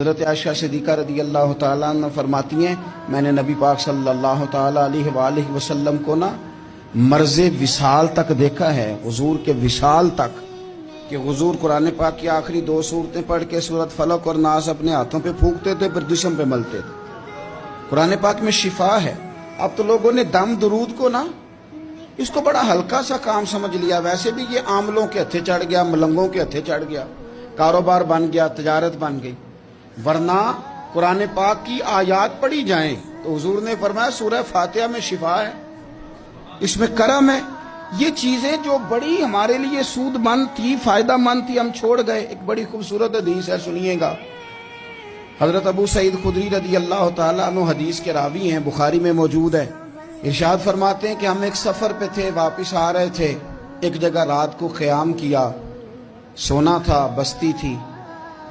حضرت عائشہ صدیقہ رضی اللہ تعالیٰ عنہ فرماتی ہیں میں نے نبی پاک صلی اللہ تعالیٰ علیہ وآلہ وسلم کو مرض وصال تک دیکھا ہے، حضور کے وصال تک، کہ حضور قرآن پاک کی آخری 2 سورتیں پڑھ کے سورت فلق اور ناس اپنے ہاتھوں پہ پھونکتے تھے، پھر جسم پہ ملتے تھے۔ قرآن پاک میں شفا ہے۔ اب تو لوگوں نے دم درود کو اس کو بڑا ہلکا سا کام سمجھ لیا۔ ویسے بھی یہ عاملوں کے ہتھے چڑھ گیا، ملنگوں کے ہتھے چڑھ گیا، کاروبار بن گیا، تجارت بن گئی۔ ورنہ قرآن پاک کی آیات پڑھی جائیں تو حضور نے فرمایا سورہ فاتحہ میں شفا ہے، اس میں کرم ہے۔ یہ چیزیں جو بڑی ہمارے لیے سود مند تھی، فائدہ مند تھی، ہم چھوڑ گئے۔ ایک بڑی خوبصورت حدیث ہے، سنیے گا۔ حضرت ابو سعید خدری رضی اللہ تعالیٰ عنہ حدیث کے راوی ہیں، بخاری میں موجود ہے۔ ارشاد فرماتے ہیں کہ ہم ایک سفر پہ تھے، واپس آ رہے تھے، ایک جگہ رات کو قیام کیا، سونا تھا، بستی تھی۔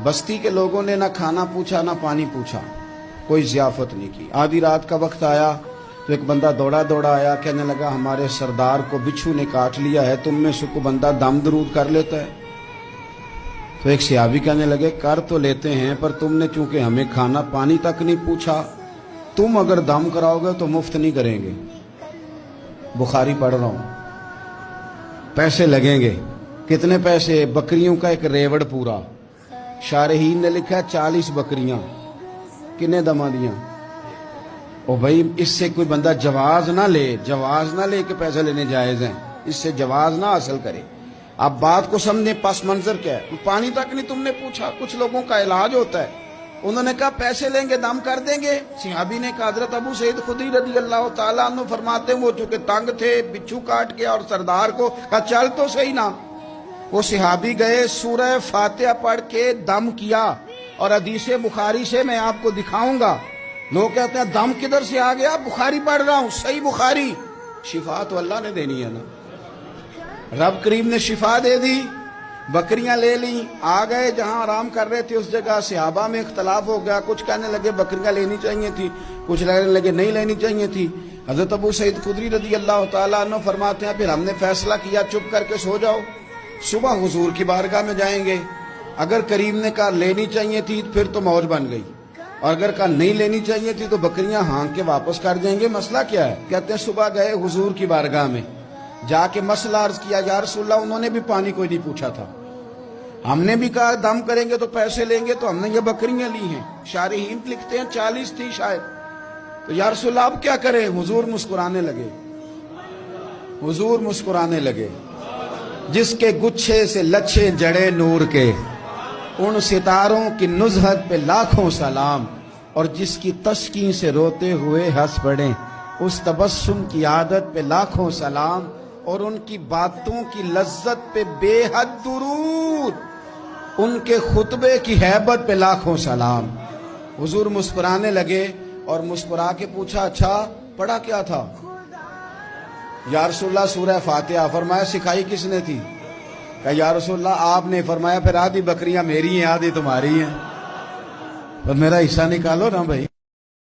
بستی کے لوگوں نے نہ کھانا پوچھا نہ پانی پوچھا، کوئی ضیافت نہیں کی۔ آدھی رات کا وقت آیا تو ایک بندہ دوڑا آیا، کہنے لگا ہمارے سردار کو بچھو نے کاٹ لیا ہے، تم میں سے کوئی بندہ دم درود کر لیتا ہے؟ تو ایک صحابی کہنے لگے کر تو لیتے ہیں، پر تم نے چونکہ ہمیں کھانا پانی تک نہیں پوچھا، تم اگر دم کراؤ گے تو مفت نہیں کریں گے۔ بخاری پڑھ رہا ہوں۔ پیسے لگیں گے۔ کتنے پیسے؟ بکریوں کا ایک ریوڑ پورا۔ شارحین نے لکھا 40 بکریاں۔ کنے دما دیاں؟ او بھائی اس سے کوئی بندہ جواز نہ لے کہ پیسے لینے جائز ہیں، اس سے جواز نہ حاصل کرے۔ اب بات کو سمجھیں، پس منظر کیا ہے؟ پانی تک نہیں تم نے پوچھا۔ کچھ لوگوں کا علاج ہوتا ہے، انہوں نے کہا پیسے لیں گے دم کر دیں گے۔ صحابی نے کہا حضرت ابو سعید خدری رضی اللہ تعالیٰ عنہ فرماتے ہیں وہ چونکہ تنگ تھے، بچھو کاٹ گیا، اور سردار کو کہا چل تو صحیح نا۔ وہ صحابی گئے، سورہ فاتحہ پڑھ کے دم کیا، اور حدیث بخاری سے میں آپ کو دکھاؤں گا۔ لوگ کہتے ہیں دم کدھر سے آ گیا؟ بخاری پڑھ رہا ہوں، صحیح بخاری۔ شفا تو اللہ نے دینی ہے نا، رب کریم نے شفا دے دی۔ بکریاں لے لیں، آ گئے جہاں آرام کر رہے تھے اس جگہ۔ صحابہ میں اختلاف ہو گیا، کچھ کہنے لگے بکریاں لینی چاہیے تھی، کچھ کہنے لگے نہیں لینی چاہیے تھی۔ حضرت ابو سعید خدری رضی اللہ تعالیٰ عنہ فرماتے ہیں پھر ہم نے فیصلہ کیا چپ کر کے سو جاؤ، صبح حضور کی بارگاہ میں جائیں گے۔ اگر کریم نے کہا لینی چاہیے تھی پھر تو موج بن گئی، اور اگر کہا نہیں لینی چاہیے تھی تو بکریاں ہانک کے واپس کر دیں گے۔ مسئلہ کیا ہے؟ کہتے ہیں صبح گئے حضور کی بارگاہ میں، جا کے مسئلہ عرض کیا، یا رسول اللہ انہوں نے بھی پانی کوئی نہیں پوچھا تھا، ہم نے بھی کہا دم کریں گے تو پیسے لیں گے، تو ہم نے یہ بکریاں لی ہیں۔ شارحین لکھتے ہیں 40 تھی شاید۔ تو یا رسول اللہ اب کیا کریں؟ حضور مسکرانے لگے۔ جس کے گچھے سے لچھے جڑے نور کے، ان ستاروں کی نزہت پہ لاکھوں سلام، اور جس کی تسکین سے روتے ہوئے ہنس پڑیں، اس تبسم کی عادت پہ لاکھوں سلام، اور ان کی باتوں کی لذت پہ بے حد درود، ان کے خطبے کی ہیبت پہ لاکھوں سلام۔ حضور مسکرانے لگے، اور مسکرا کے پوچھا اچھا پڑھا کیا تھا؟ یا رسول اللہ سورہ فاتحہ۔ فرمایا سکھائی کس نے تھی؟ کہ یا رسول اللہ آپ نے۔ فرمایا پھر آدھی بکریاں میری ہیں آدھی تمہاری ہیں، تو میرا حصہ نکالو نا بھائی۔